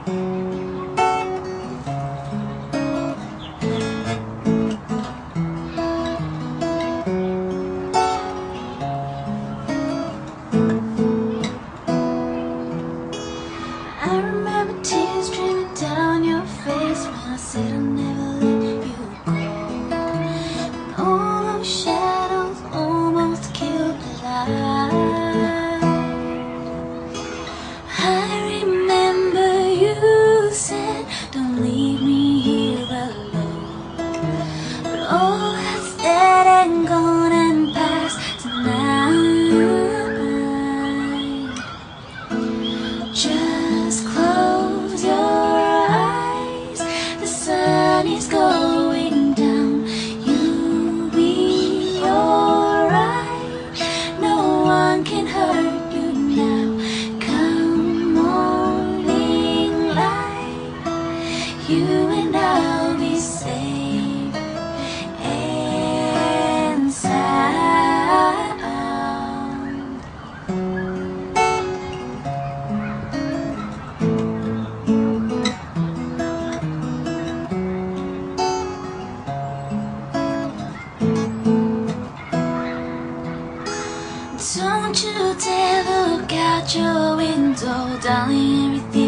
I remember tears streaming down your face when I said I'd never let you go. And all those shadows almost killed the light. I remember you said, don't leave me here alone. But all that's dead and gone and past tonight. Just close your eyes, the sun is going down. You'll be alright, no one can hurt you now. Come morning light, you and I'll be safe and sound. Don't you dare look out your window, darling, everything